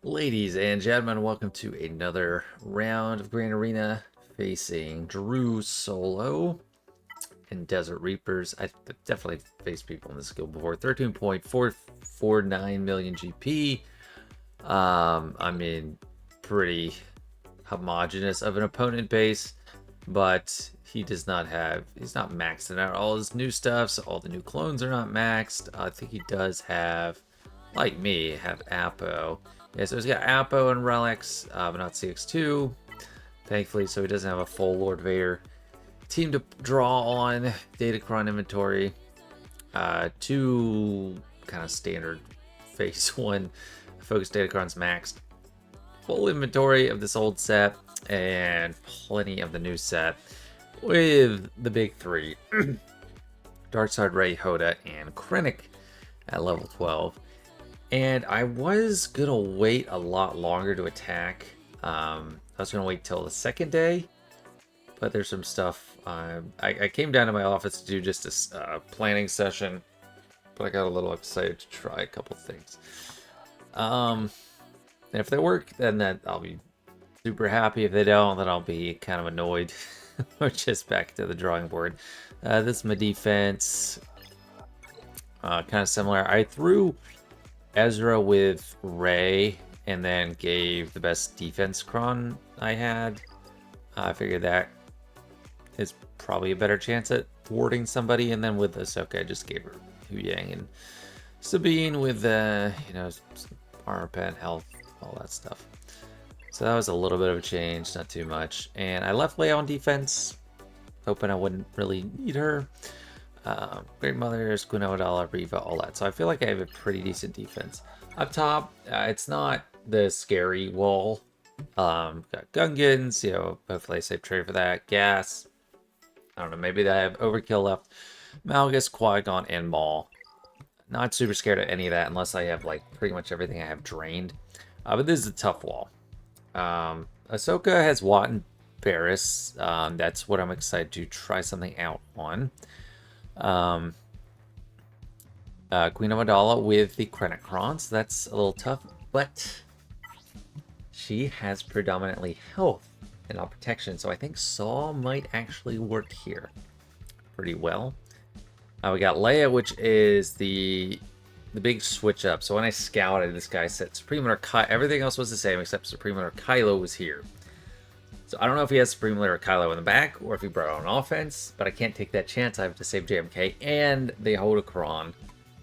Ladies and gentlemen, welcome to another round of Grand Arena facing DrewSolo and Desert Reapers. I've definitely faced people in this guild before. 13.449 million GP. I mean, pretty homogenous of an opponent base, but he does not have, he's not maxing out all his new stuff, so all the new clones are not maxed. I think he does have, like me, have Apo. Yeah, so he's got Apo and Relics, but not CX2, thankfully, so he doesn't have a full Lord Vader team to draw on. Datacron inventory, two kind of standard phase one focus Datacrons maxed. Full inventory of this old set and plenty of the new set with the big three Darkside Ray, Hoda, and Krennic at level 12. And I was gonna wait a lot longer to attack. I was gonna wait till the second day, but there's some stuff. I came down to my office to do just a planning session, but I got a little excited to try a couple things. And if they work, then I'll be super happy. If they don't, then I'll be kind of annoyed. We're just back to the drawing board. This is my defense. Kind of similar. I threw Ezra with Ray and then gave the best defense cron I had. I figured that is probably a better chance at thwarting somebody. And then with Ahsoka, I just gave her Hu Yang and Sabine with armor pen, health, all that stuff. So that was a little bit of a change, not too much. And I left Leia on defense, hoping I wouldn't really need her. Great Mothers, Gunawadala, Riva, all that. So I feel like I have a pretty decent defense. Up top, it's not the scary wall. Got Gungans, hopefully I save trade for that. Gas. I don't know, maybe I have overkill left. Malgus, Qui-Gon, and Maul. Not super scared of any of that unless I have like pretty much everything I have drained. But this is a tough wall. Ahsoka has Wat and Barriss. That's what I'm excited to try something out on. Queen Amidala with the Krennicron, so that's a little tough, but she has predominantly health and not protection, so I think Saw might actually work here pretty well. We got Leia, which is the big switch up. So when I scouted, this guy said Supreme Leader Kylo. Everything else was the same except Supreme Leader Kylo was here. So I don't know if he has Supreme Leader Kylo in the back or if he brought on offense, but I can't take that chance. I have to save JMK and the Hodokron,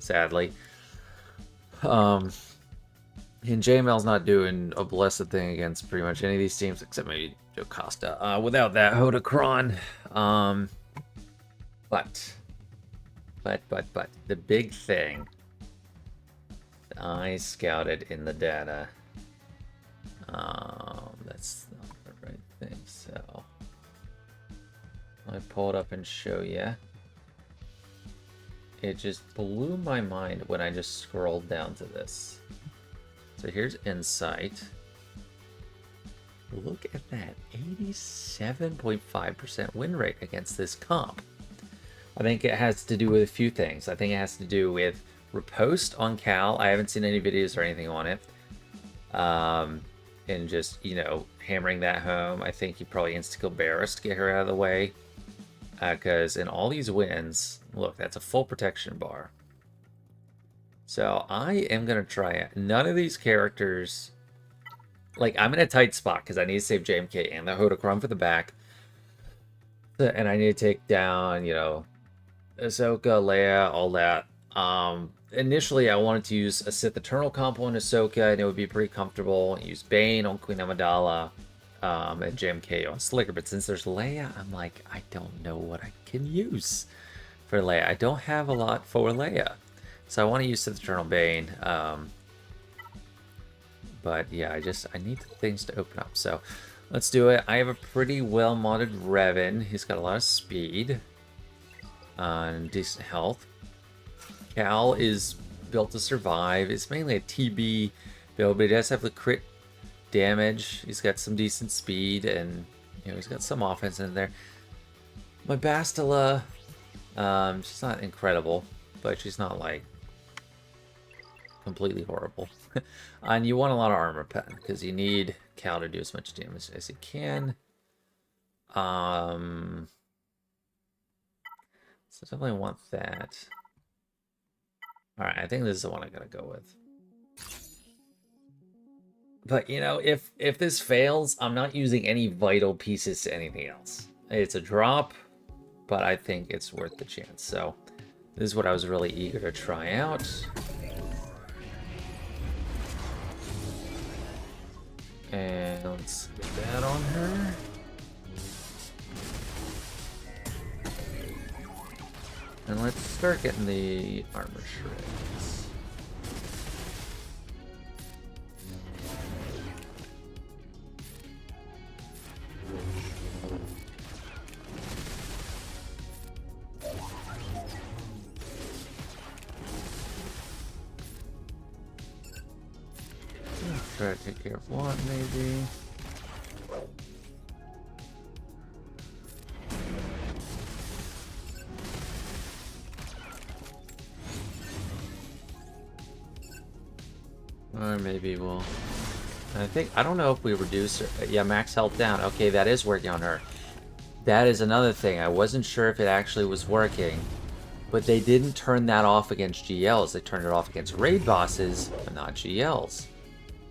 sadly. And JML's not doing a blessed thing against pretty much any of these teams except maybe Jocasta. Without that Hodokron. But the big thing I scouted in the data. That's not the right thing, so let me pull it up and show you. It just blew my mind when I just scrolled down to this. So here's Insight. Look at that, 87.5% win rate against this comp. I think it has to do with a few things. I think it has to do with riposte on Cal. I haven't seen any videos or anything on it. And just, hammering that home. I think he probably insta-kill Barriss to get her out of the way. Because in all these wins, look, that's a full protection bar. So I am going to try it. None of these characters... Like, I'm in a tight spot because I need to save JMK and the Hodokron for the back. And I need to take down, Ahsoka, Leia, all that. Initially, I wanted to use a Sith Eternal combo on Ahsoka, and it would be pretty comfortable. Use Bane on Queen Amidala, and JMK on Slicker. But since there's Leia, I'm like, I don't know what I can use for Leia. I don't have a lot for Leia. So I want to use Sith Eternal Bane. But yeah, I need things to open up. So let's do it. I have a pretty well modded Revan. He's got a lot of speed. And decent health. Cal is built to survive. It's mainly a TB build, but he does have the crit damage. He's got some decent speed, and he's got some offense in there. My Bastilla, she's not incredible, but she's not like completely horrible. And you want a lot of armor pen, because you need Cal to do as much damage as he can. So definitely want that. Alright, I think this is the one I gotta go with. But, you know, if this fails, I'm not using any vital pieces to anything else. It's a drop, but I think it's worth the chance. So, this is what I was really eager to try out. And let's get that on her. And let's start getting the armor shreds. Try to take care of one, maybe. Or maybe we'll... I don't know if we reduce her. Yeah, max health down. Okay, that is working on her. That is another thing. I wasn't sure if it actually was working. But they didn't turn that off against GLs. They turned it off against raid bosses, but not GLs.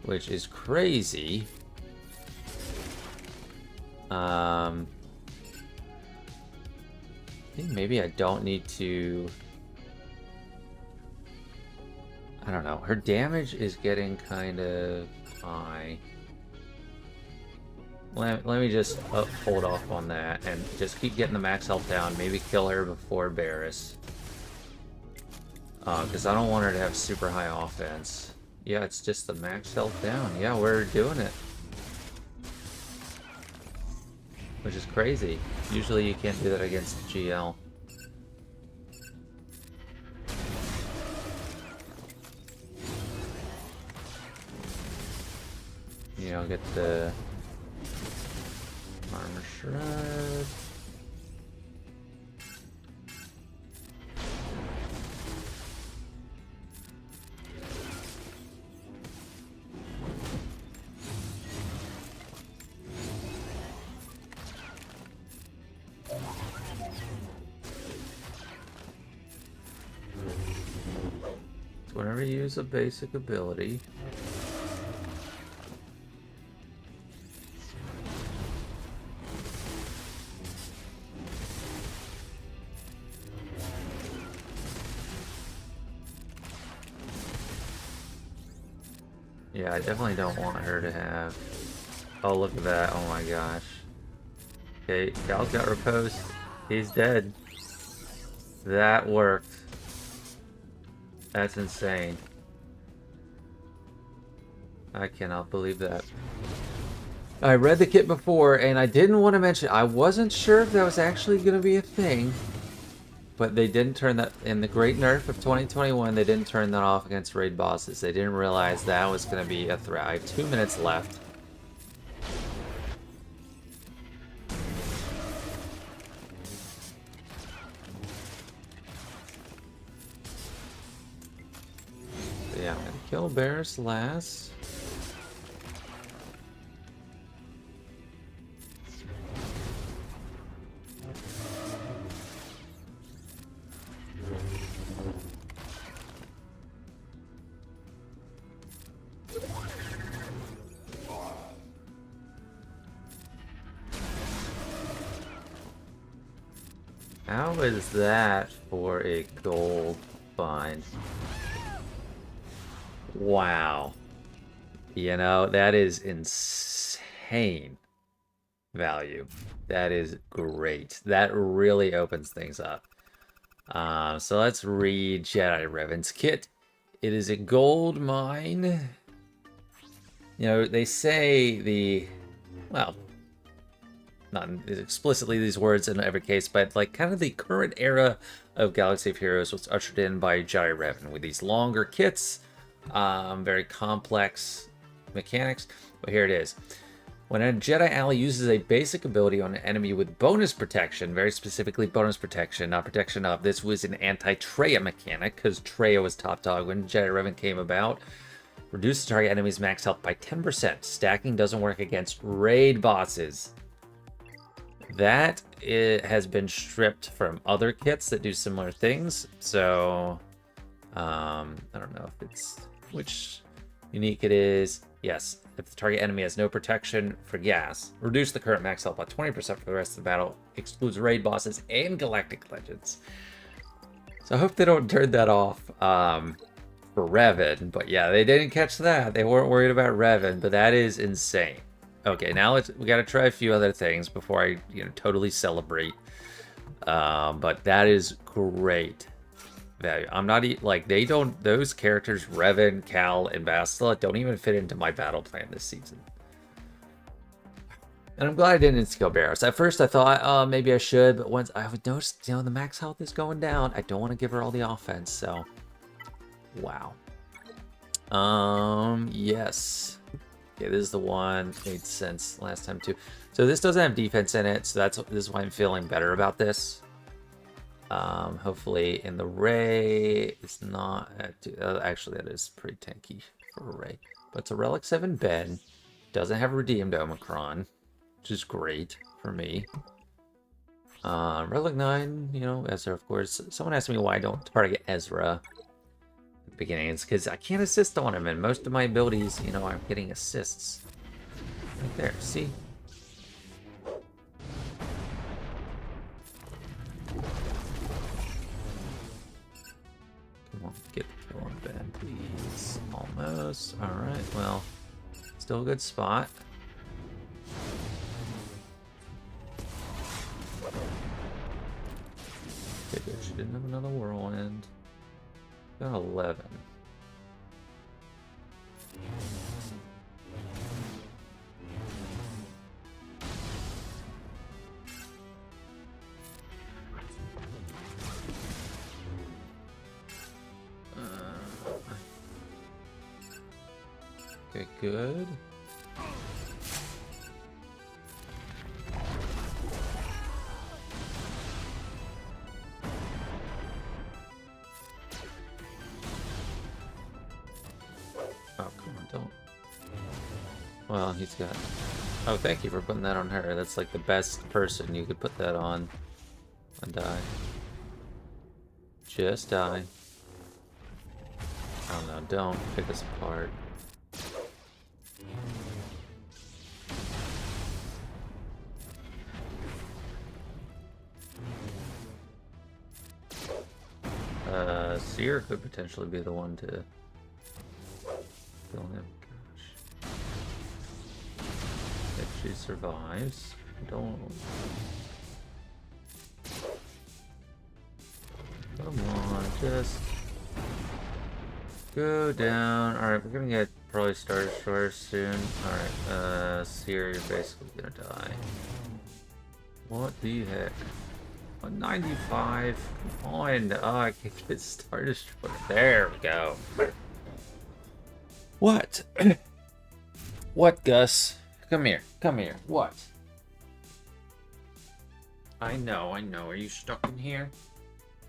Which is crazy. I think maybe I don't need to... I don't know. Her damage is getting kind of high. Let me just hold off on that and just keep getting the max health down. Maybe kill her before Barris. Because I don't want her to have super high offense. Yeah, it's just the max health down. Yeah, we're doing it. Which is crazy. Usually you can't do that against GL. You know, get the armor shred. Whenever you use a basic ability, yeah, I definitely don't want her to have... Oh, look at that. Oh my gosh. Okay, Cal's got riposte. He's dead. That worked. That's insane. I cannot believe that. I read the kit before, and I didn't want to mention... I wasn't sure if that was actually going to be a thing. But they didn't turn that... In the Great Nerf of 2021, they didn't turn that off against raid bosses. They didn't realize that was going to be a threat. I have 2 minutes left. Yeah, I'm gonna kill Barris last. How is that for a gold find? Wow. You know, that is insane value. That is great. That really opens things up. So let's read Jedi Revan's kit. It is a gold mine. You know, they say the... Well, not explicitly these words in every case, but like kind of the current era of Galaxy of Heroes was ushered in by Jedi Revan with these longer kits. Very complex mechanics, but here it is. When a Jedi ally uses a basic ability on an enemy with bonus protection, very specifically bonus protection, not protection of, this was an anti-Traya mechanic, because Traya was top dog when Jedi Revan came about. Reduce the target enemy's max health by 10%. Stacking doesn't work against raid bosses. That has been stripped from other kits that do similar things, so I don't know if it's which unique it is. Yes, if the target enemy has no protection for gas, reduce the current max health by 20% for the rest of the battle. Excludes raid bosses and galactic legends. So I hope they don't turn that off for Revan. But yeah, they didn't catch that. They weren't worried about Revan, but that is insane. Okay, now we got to try a few other things before I totally celebrate. But that is great value. I'm not like those characters, Revan, Cal, and Bastilla, don't even fit into my battle plan this season. And I'm glad I didn't skill Barrows. At first I thought maybe I should, but once I would notice the max health is going down, I don't want to give her all the offense, so wow. Yes. Okay, this is the one made sense last time too. So this doesn't have defense in it, so this is why I'm feeling better about this. Hopefully in the Ray it's not actually that is pretty tanky for a Ray, but it's a Relic 7 Ben, doesn't have redeemed Omicron, which is great for me. Relic 9, Ezra, of course. Someone asked me why I don't target Ezra at the beginning. It's because I can't assist on him, and most of my abilities, I'm getting assists right there. See? Get the kill on Ben, please. Almost. Alright, well, still a good spot. Okay, good. She didn't have another whirlwind. Got 11. Okay, good. Oh, come on, don't. Well, he's got... Oh, thank you for putting that on her. That's like the best person you could put that on. And die. Just die. Oh no, don't pick us apart. Seer could potentially be the one to kill him. Gosh. If she survives, don't. Come on, just go down. Alright, we're gonna get probably Star Destroyer soon. Alright, Seer, you're basically gonna die. What the heck? 195. Come on. Oh, I can't get Star Destroyer. There we go. What? What, Gus? Come here. Come here. What? I know. Are you stuck in here?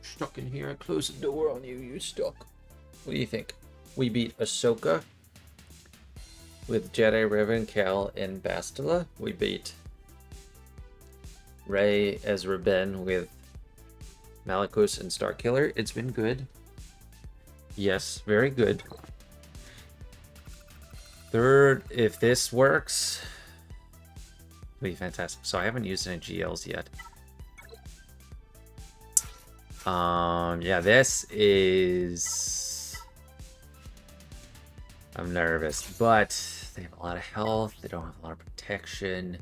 Stuck in here? I closed the door on you. You stuck. What do you think? We beat Ahsoka with Jedi, Revan, Cal, and Bastilla. We beat Rey, Ezra, Ben with Malgus and Starkiller. It's been good. Yes, very good. Third, if this works, it'll be fantastic. So I haven't used any GLs yet. Yeah, this is... I'm nervous, but they have a lot of health. They don't have a lot of protection.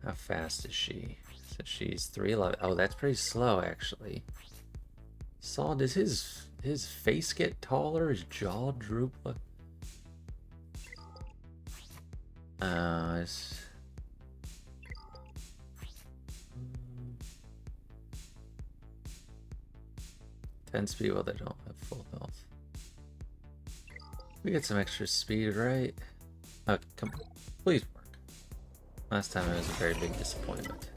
How fast is she? So she's 311. Oh, that's pretty slow, actually. Saul, does his face get taller? His jaw droop? It's... 10 speed, well, they don't have full health. We get some extra speed, right? Okay, come on. Please work. Last time it was a very big disappointment.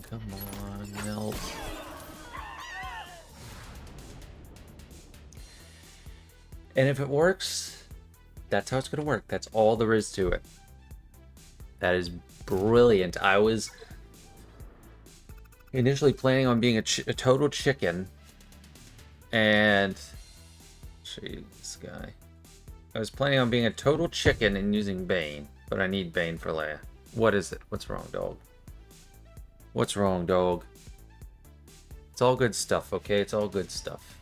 Come on, melt. And if it works, that's how it's going to work. That's all there is to it. That is brilliant. I was initially planning on being a total chicken. And... show you this guy. I was planning on being a total chicken and using Bane. But I need Bane for Leia. What is it? What's wrong, dog? What's wrong, dog? It's all good stuff, okay? It's all good stuff.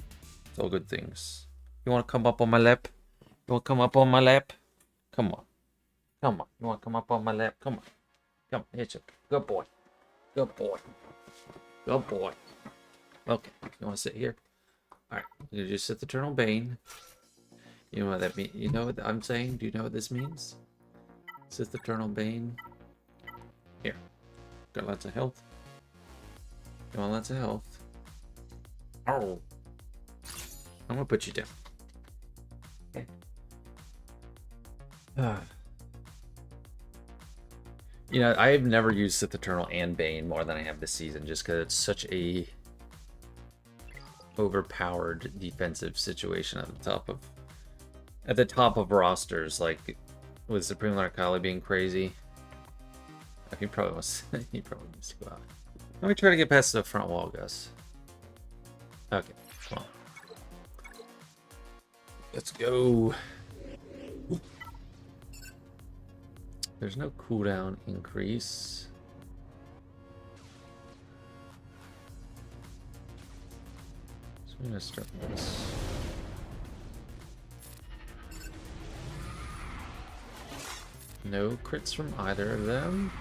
It's all good things. You want to come up on my lap? You want to come up on my lap? Come on. Come on. You want to come up on my lap? Come on. Come on. It's a good boy. Good boy. Good boy. Okay. You want to sit here? Alright. You just sit the Eternal Bane. You know what that means? You know what I'm saying? Do you know what this means? Sit the Eternal Bane. Here. Got lots of health. You want lots of health? Oh. I'm gonna put you down. Okay. You know, I've never used Sith Eternal and Bane more than I have this season, just because it's such a overpowered defensive situation at the top of rosters, like with Supreme Lord Kali being crazy. He probably wants he probably needs to go out. Let me try to get past the front wall, Gus. Okay, come on. Let's go. There's no cooldown increase. So I'm gonna start this. No crits from either of them.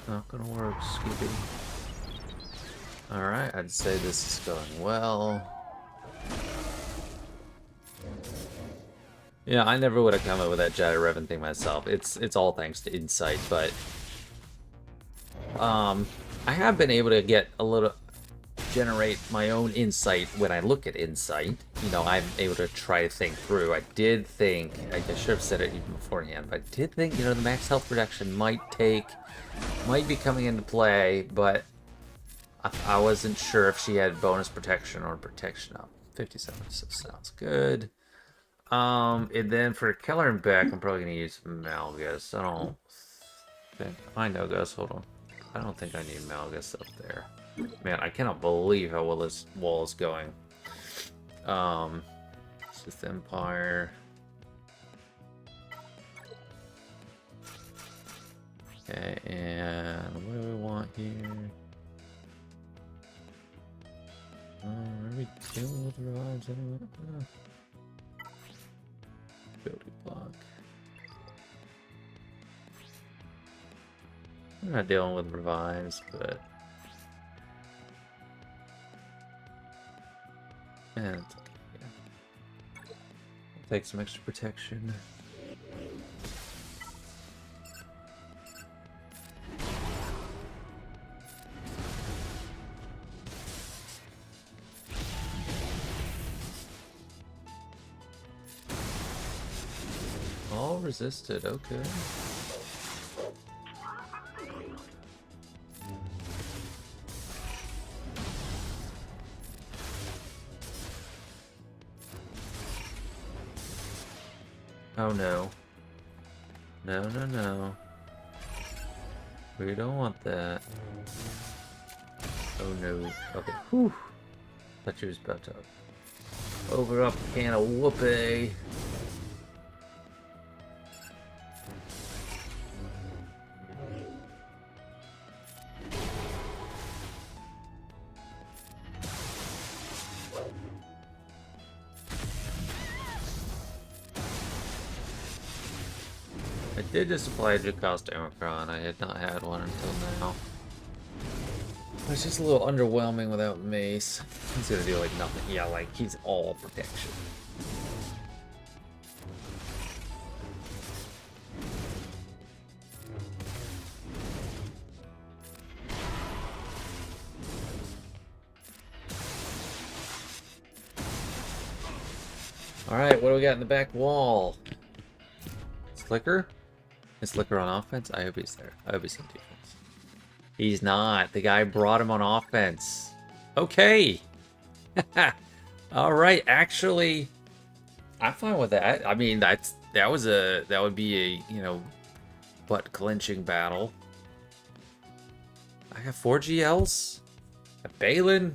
Not gonna work, Scooby. Alright, I'd say this is going well. Yeah, I never would have come up with that Jedi Revan thing myself. It's all thanks to insight, but I have been able to get a little generate my own insight when I look at insight. You know, I'm able to try to think through. I did think, I should have said it even beforehand, but I did think, you know, the max health reduction might be coming into play, but I wasn't sure if she had bonus protection or protection up. 57 sounds good. And then for Keller and Beck, I'm probably gonna use Malgus. I don't think I know, Gus. Hold on. I don't think I need Malgus up there. Man, I cannot believe how well this wall is going. Sith Empire. Okay, and what do we want here? Are we dealing with revives anyway? Building block. We're not dealing with revives, but yeah, it's okay. Yeah. I'll take some extra protection. All resisted, okay. Oh no. No, no, no. We don't want that. Oh no. Okay. Whew. Thought she was about to. Open up a can of whoopee. I did just apply a Jocasta Omicron. I had not had one until now. It's just a little underwhelming without Mace. He's gonna do like nothing. Yeah, like he's all protection. Alright, what do we got in the back wall? Slicker? Is Slicker on offense? I hope he's there. I hope he's on defense. He's not. The guy brought him on offense. Okay. Alright, actually, I'm fine with that. I mean, that would be a, you know, butt clenching battle. I got 4 GLs. A Baylan.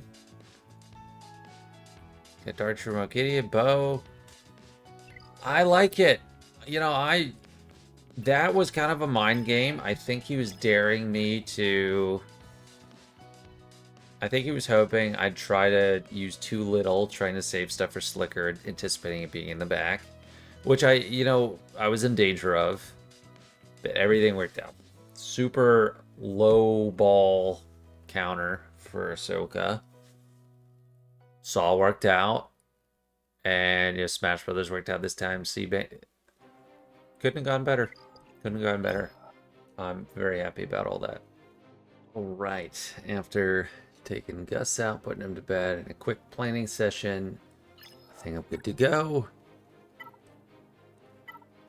Got Dark True Mokidia, Bow. I like it. You know, that was kind of a mind game. I think he was daring me to... I think he was hoping I'd try to use too little, trying to save stuff for Slicker, anticipating it being in the back. Which I was in danger of. But everything worked out. Super low ball counter for Ahsoka. Saw worked out. And, you know, Smash Brothers worked out this time. Bane couldn't have gone better. Couldn't have gone better. I'm very happy about all that. Alright, after taking Gus out, putting him to bed, and a quick planning session, I think I'm good to go.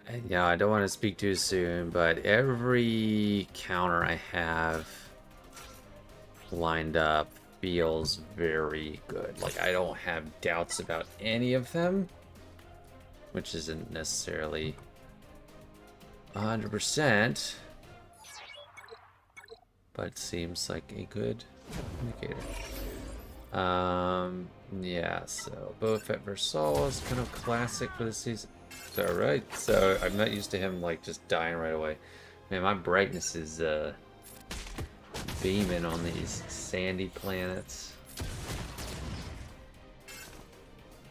And, you know, I don't want to speak too soon, but every counter I have lined up feels very good. Like, I don't have doubts about any of them, which isn't necessarily 100%, but it seems like a good indicator. Yeah, so Boba Fett vs. Saul is kind of classic for this season. Alright, so I'm not used to him like just dying right away. Man, my brightness is beaming on these sandy planets.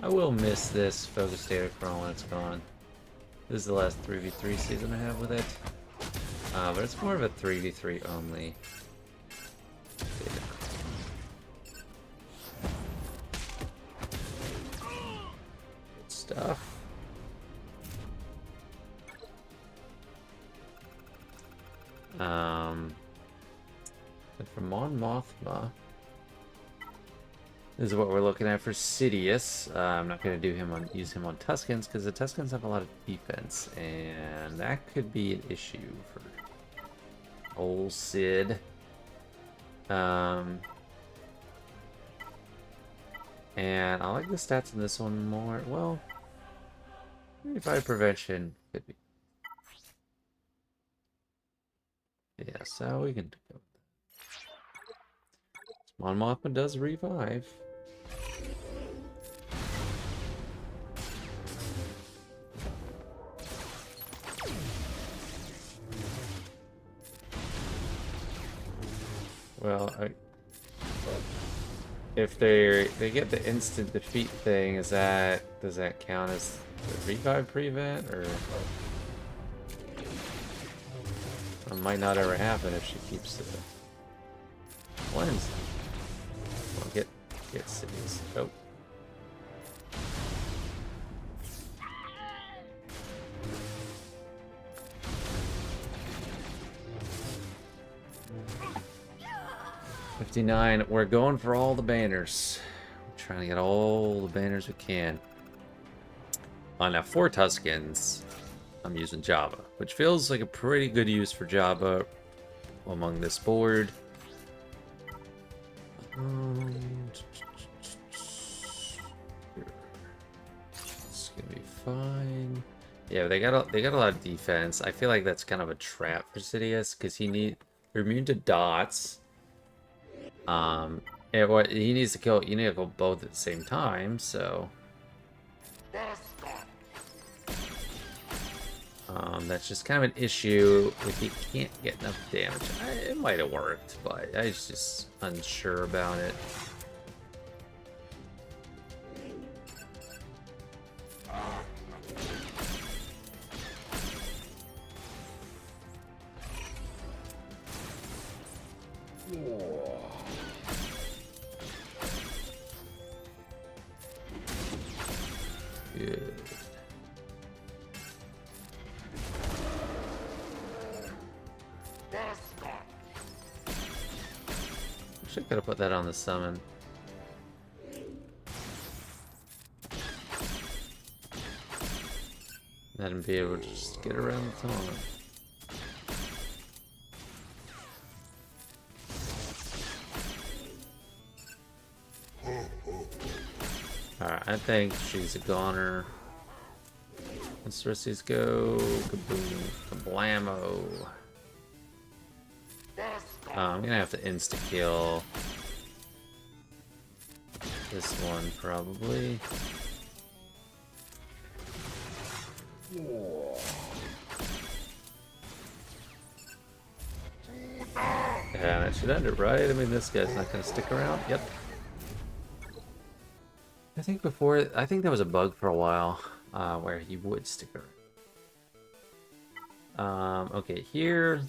I will miss this focus data crawl when it's gone. This is the last 3v3 season I have with it. But it's more of a 3v3 only. Good stuff. But for Mon Mothma, this is what we're looking at for Sidious. I'm not going to use him on Tuskens because the Tuskens have a lot of defense, and that could be an issue for old Sid. And I like the stats in this one more. Well, 35 prevention could be. Yeah, so we can go. Mon Mothma does revive. Well, if they get the instant defeat thing, does that count as the revive prevent, or it might not ever happen if she keeps the cleanse? Well, get Sidious. Oh. $59. We're going for all the banners. We're trying to get all the banners we can. On now 4 Tuskens, I'm using Jabba, which feels like a pretty good use for Jabba among this board. It's gonna be fine. Yeah, they got a lot of defense. I feel like that's kind of a trap for Sidious because they're immune to dots. And what he needs to kill, you need to kill both at the same time. So That's just kind of an issue if you can't get enough damage. It might have worked, but I was just unsure about it. Good. Wish I could have put that on the summon. Let him be able to just get around the taunt. Alright, I think she's a goner. Let's Rissies go. Kaboom. Kablamo. I'm gonna have to insta-kill this one, probably. Yeah, that should end it, right? I mean, this guy's not gonna stick around. Yep. I think that was a bug for a while, where he would stick around. Okay, here.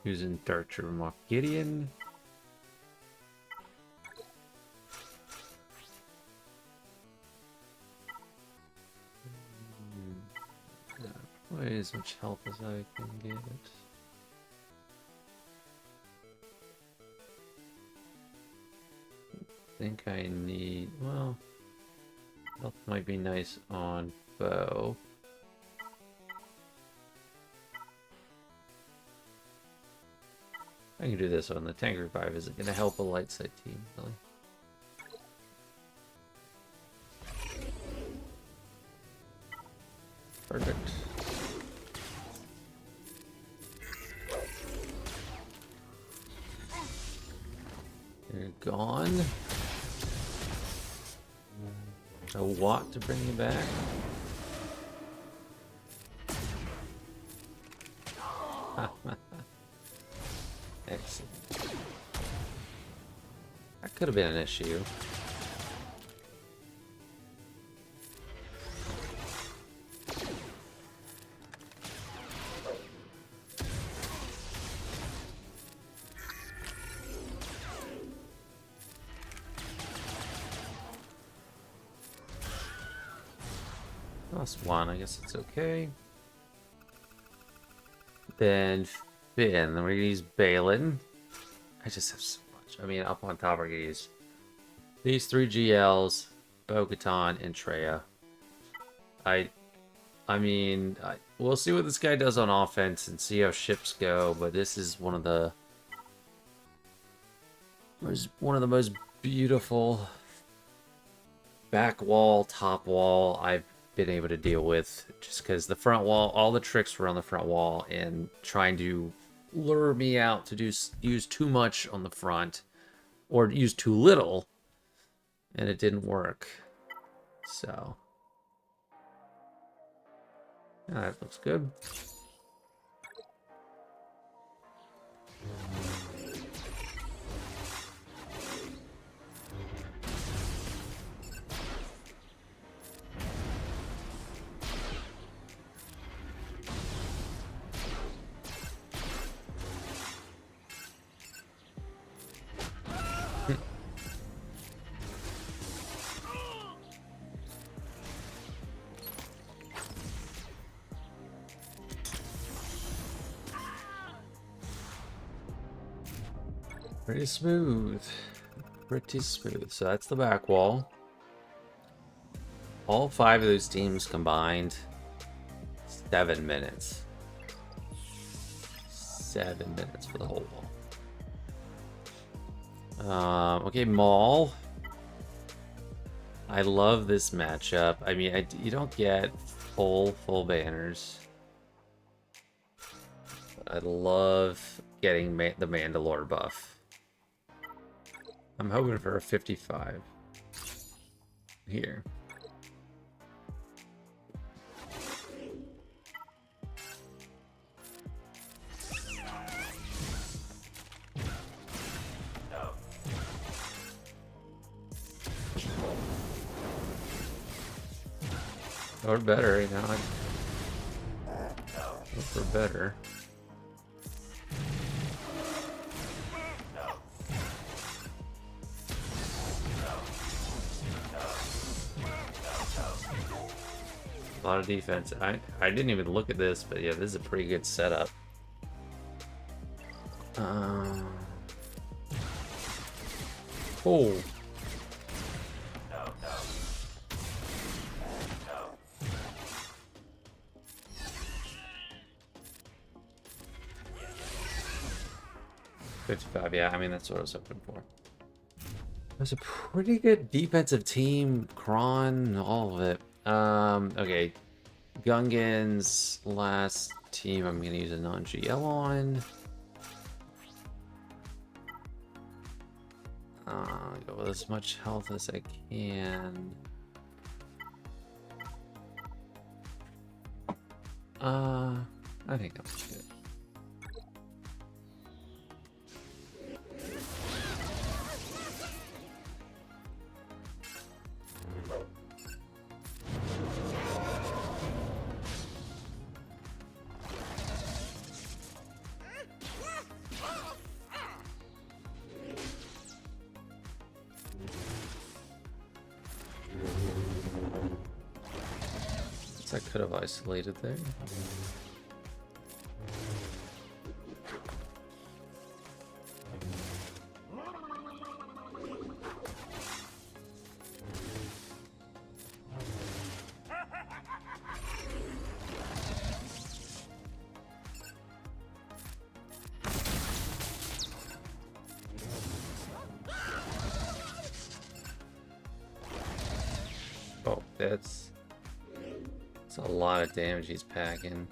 Using Dark Trooper Moff Gideon. Probably as much health as I can get. I think I need, well, health might be nice on bow. I can do this one. The tank revive isn't going to help a light side team, really. Perfect. You're gone. A watt to bring you back. Excellent. That could have been an issue. Lost one, I guess it's okay. Then Finn, then we're gonna use Baylan. I just have so much. I mean, up on top, we're gonna use these 3 GLs, Bo-Katan, and Traya. We'll see what this guy does on offense and see how ships go, but this is one of the most beautiful back wall, top wall I've been able to deal with, just because the front wall, all the tricks were on the front wall and trying to lure me out to use too much on the front or use too little, and it didn't work. So that looks good. Pretty smooth. Pretty smooth. So that's the back wall. All 5 of those teams combined, 7 minutes. 7 minutes for the whole wall. Okay, Maul. I love this matchup. I mean, you don't get full banners. I love getting the Mandalore buff. I'm hoping for a 55 here. Or better, you know. Hope for better. A lot of defense. I didn't even look at this, but yeah, this is a pretty good setup. Oh. $55, yeah, I mean, that's what I was hoping for. It was a pretty good defensive team, Kron, all of it. Okay. Gungans, last team, I'm gonna use a non-GL on. Go with as much health as I can. I think I'm good. I could have isolated there. Oh, that's a lot of damage he's packing.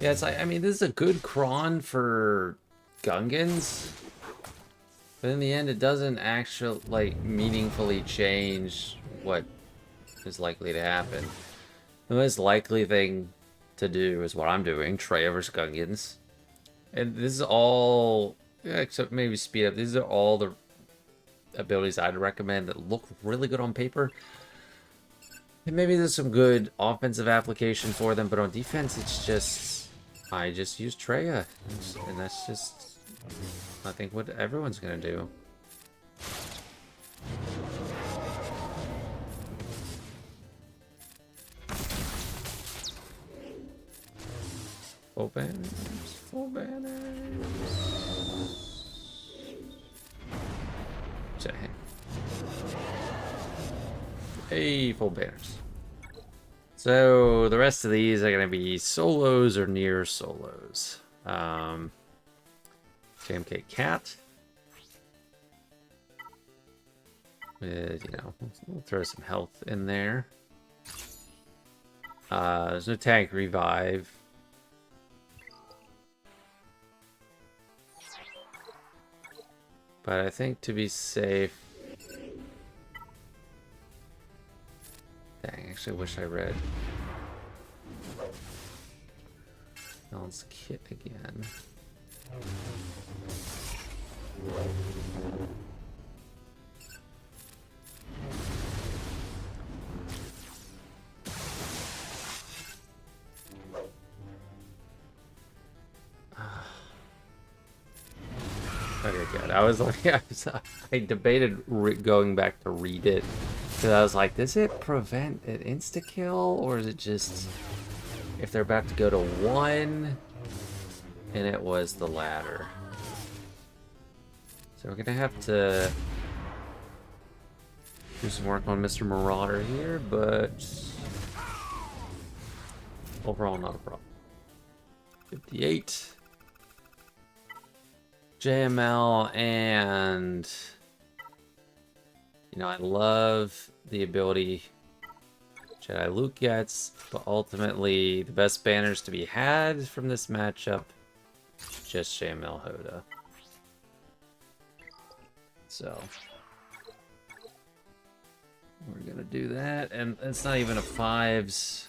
Yeah, it's like, I mean, this is a good cron for Gungans, but in the end, it doesn't actually, like, meaningfully change what is likely to happen. The most likely thing to do is what I'm doing, Traya versus Gungans. And this is all, yeah, except maybe speed up, these are all the abilities I'd recommend that look really good on paper. And maybe there's some good offensive application for them, but on defense, it's just, I just use Traya. And that's just, I think, what everyone's gonna do. Full banners, full banners. Hey, full banners. So the rest of these are gonna be solos or near solos. JMK Cat. With, you know, we'll throw some health in there. There's no tank revive. But I think to be safe... Dang, actually wish I read. Balance kit again. Okay, good. I was like, I debated going back to read it, because I was like, does it prevent an insta-kill, or is it just if they're about to go to 1? And it was the latter. So we're gonna have to do some work on Mr. Marauder here, but overall not a problem. 58. JML, and you know, I love the ability Jedi Luke gets, but ultimately the best banners to be had from this matchup, just JML Hoda. So we're gonna do that, and it's not even a 5s.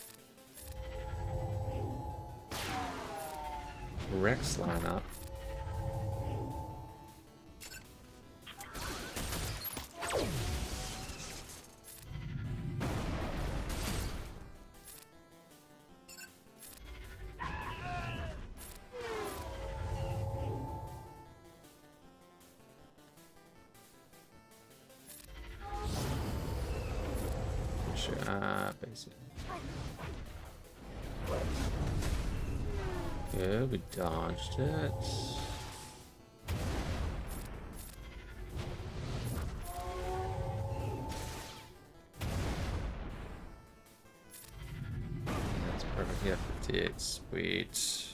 Rex lineup. Basically. Yeah, we dodged it. That's perfect. Yeah, 58. Sweet.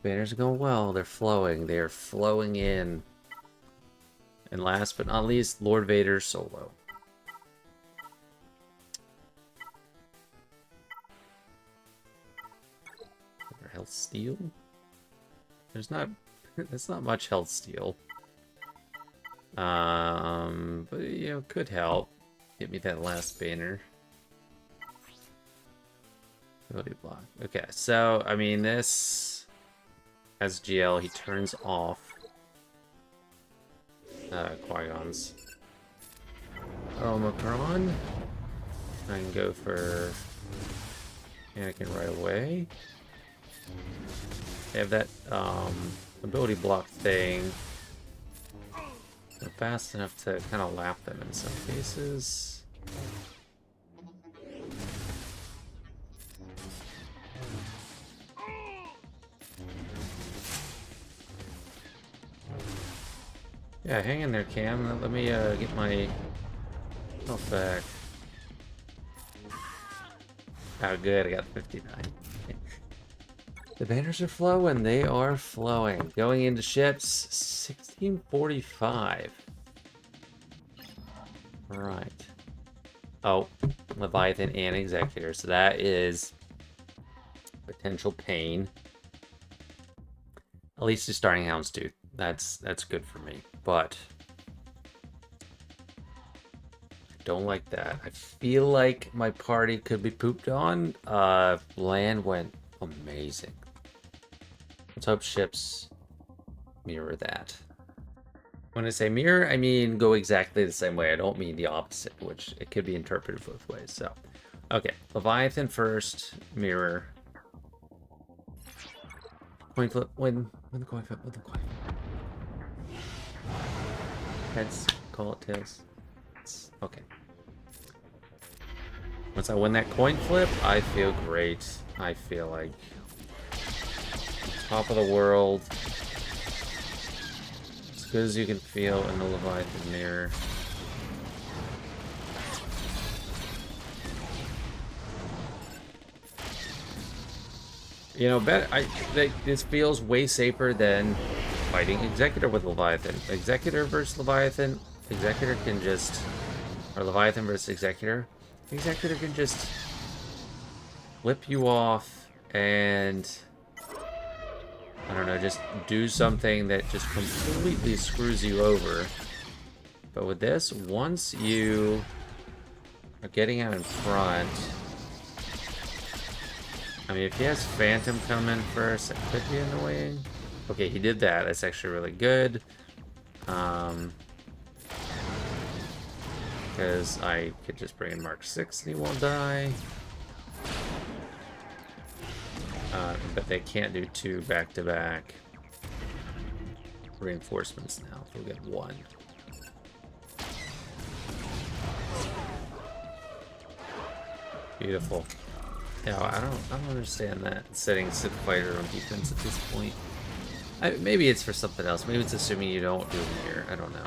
Banners are going well. They're flowing. They are flowing in. And last but not least, Lord Vader solo. Health steal? There's not that's not much health steal. But you know, could help. Get me that last banner. Ability block. Okay, so I mean this as GL he turns off Qui-Gon's Omicron. I can go for Anakin right away. They have that ability block thing. They're fast enough to kind of lap them in some cases. Yeah, hang in there, Cam. Let me get my health back. Oh, good. I got 59. The banners are flowing. They are flowing. Going into ships, 1645. Right. Oh, Leviathan and Executor. So that is potential pain. At least he's starting Houndstooth. That's good for me. But I don't like that. I feel like my party could be pooped on. Land went amazing. Let's hope ships mirror that. When I say mirror, I mean go exactly the same way. I don't mean the opposite, which it could be interpreted both ways. So, okay, Leviathan first, mirror. Coin flip, win the coin flip, win the coin flip. Heads, call it tails. Okay. Once I win that coin flip, I feel great. I feel like top of the world. As good as you can feel in the Leviathan mirror. You know, this feels way safer than fighting Executor with Leviathan. Executor versus Leviathan. Executor can just... Or Leviathan versus Executor. Executor can just flip you off and... I don't know, just do something that just completely screws you over. But with this, once you are getting out in front... I mean, if he has Phantom come in first, that could be annoying. Okay, he did that. That's actually really good. Because I could just bring in Mark 6 and he won't die. But they can't do 2 back-to-back reinforcements now. We'll get 1. Beautiful. Yeah, I don't understand that setting Sith Fighter on defense at this point. Maybe it's for something else. Maybe it's assuming you don't do a mirror. I don't know.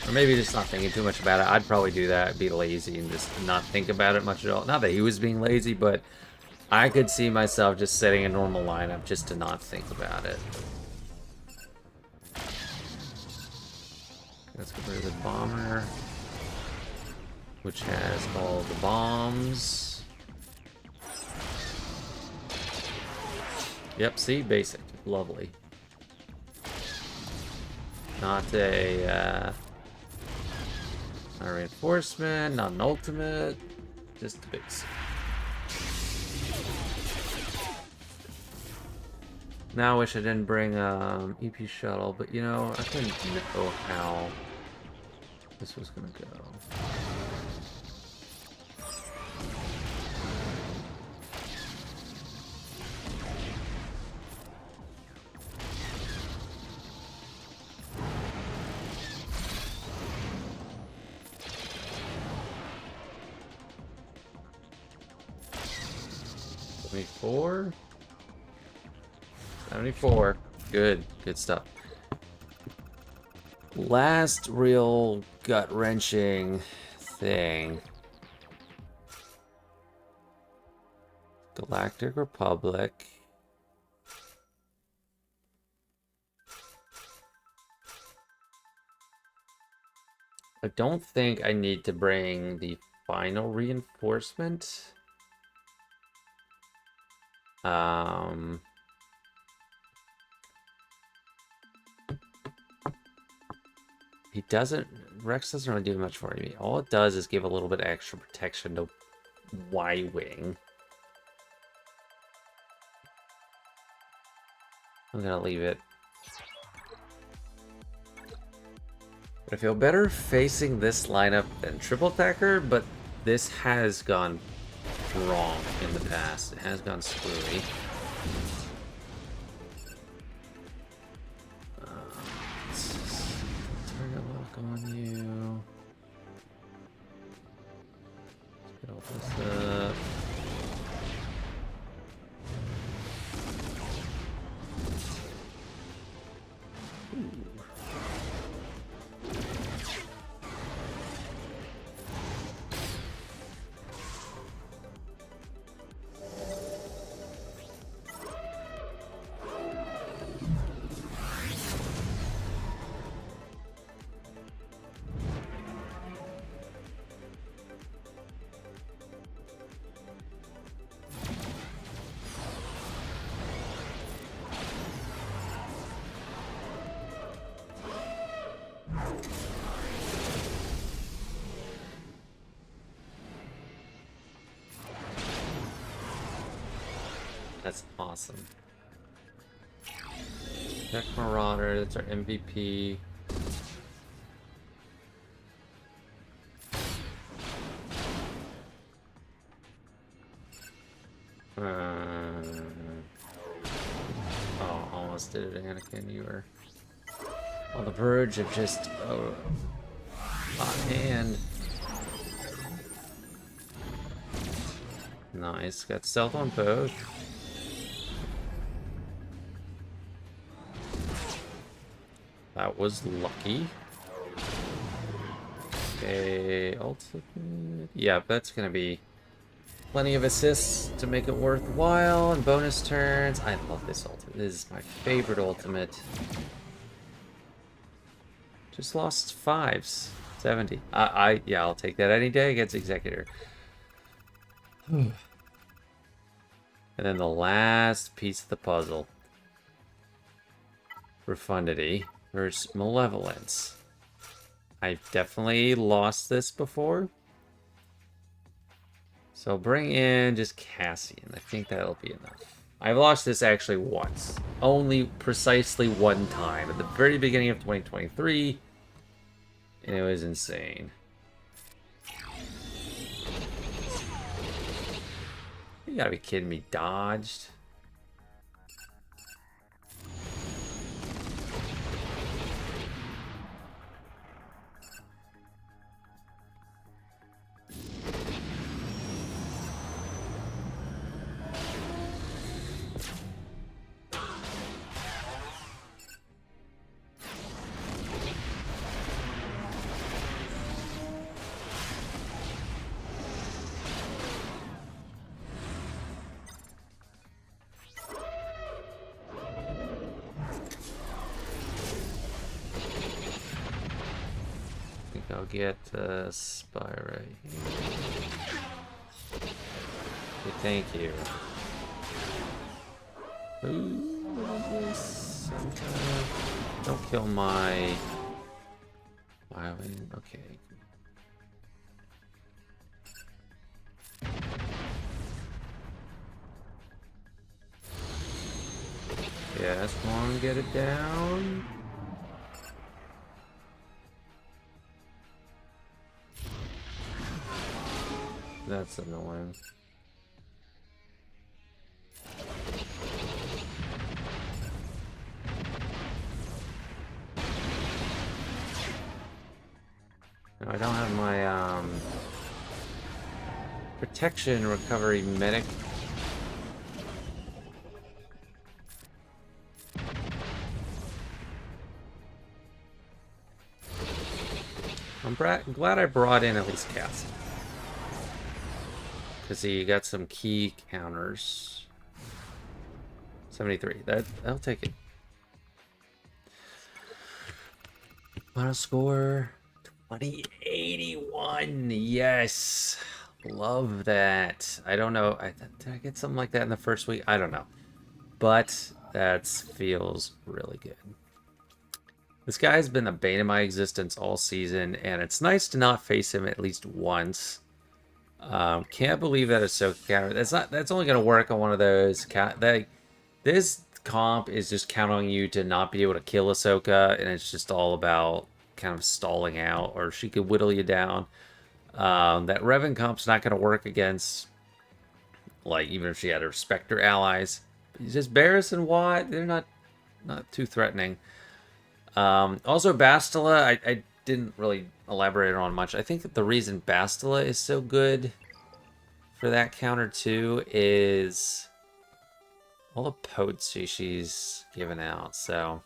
Or maybe just not thinking too much about it. I'd probably do that, be lazy, and just not think about it much at all. Not that he was being lazy, but I could see myself just setting a normal lineup just to not think about it. Let's get rid of the bomber, which has all the bombs. Yep, see? Basic. Lovely. Not a reinforcement, not an ultimate, just a base. Now I wish I didn't bring EP shuttle, but you know, I didn't know how this was gonna go. $74? 74. Good stuff. Last real gut-wrenching thing. Galactic Republic. I don't think I need to bring the final reinforcement. He doesn't, Rex doesn't really do much for me. All it does is give a little bit of extra protection to Y-Wing. I'm gonna leave it. But I feel better facing this lineup than triple attacker, but this has gone wrong in the past. It has gone screwy. Target lock on you. Let's get all this up. That's awesome. Tech Marauder, that's our MVP. Oh, almost did it, Anakin. You were on the verge of just on hand. Nice, got stealth on both. That was lucky. Okay, ultimate. Yeah, that's gonna be plenty of assists to make it worthwhile, and bonus turns. I love this ultimate. This is my favorite ultimate. Just lost 5s. 70. Yeah, I'll take that any day against Executor. And then the last piece of the puzzle. Profundity versus Malevolence. I've definitely lost this before. So bring in just Cassian. I think that'll be enough. I've lost this actually once. Only precisely one time. At the very beginning of 2023. And it was insane. You gotta be kidding me. Dodged. I'll get Spy right here. Okay, thank you. Ooh, what is this? Ahsoka. Don't kill my... Baylan. Okay. Yes, come on, get it down. That's annoying. No, I don't have my protection recovery medic. I'm glad I brought in at least Cass. Because he got some key counters. 73. I'll take it. Final score 2081. Yes. Love that. I don't know. Did I get something like that in the first week? I don't know. But that feels really good. This guy's been the bane of my existence all season, and it's nice to not face him at least once. Can't believe that Ahsoka counter. That's only gonna work on one of those. This comp is just counting on you to not be able to kill Ahsoka, and it's just all about kind of stalling out, or she could whittle you down. That Revan comp's not gonna work against, like, even if she had her Spectre allies. Just Barriss and Watt, they're not too threatening. Also, Bastilla, I didn't really elaborate on much. I think that the reason Bastilla is so good for that counter too is all the potency she's given out. So,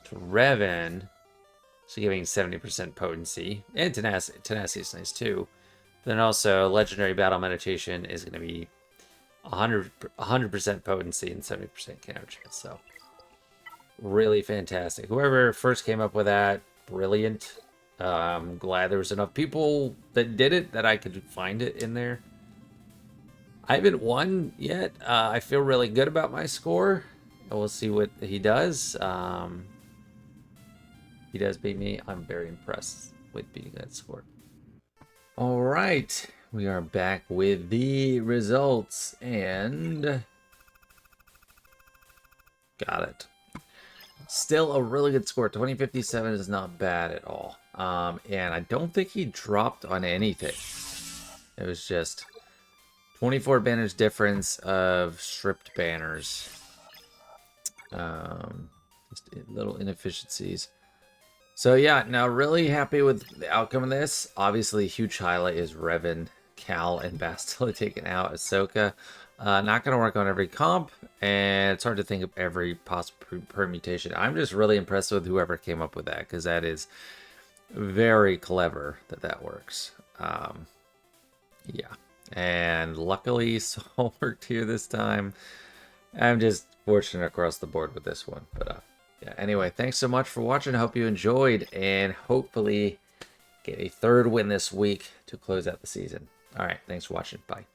to Revan, she's giving 70% potency, and tenacity is nice too. Then also, Legendary Battle Meditation is going to be 100% potency and 70% counter chance. So, really fantastic. Whoever first came up with that, brilliant. I'm glad there was enough people that did it that I could find it in there. I haven't won yet. I feel really good about my score. We'll see what he does. He does beat me. I'm very impressed with beating that score. All right, we are back with the results, and got it. Still a really good score. 2057 is not bad at all. And I don't think he dropped on anything. It was just 24 banners difference of stripped banners. Just little inefficiencies. So yeah, now really happy with the outcome of this. Obviously, huge highlight is Revan, Cal, and Bastilla taking out Ahsoka. Not going to work on every comp, and it's hard to think of every possible permutation. I'm just really impressed with whoever came up with that, because that is very clever that works. Yeah, and luckily Soul worked here this time. I'm just fortunate across the board with this one, but yeah. Anyway, thanks so much for watching. I hope you enjoyed, and hopefully get a third win this week to close out the season. All right, thanks for watching. Bye.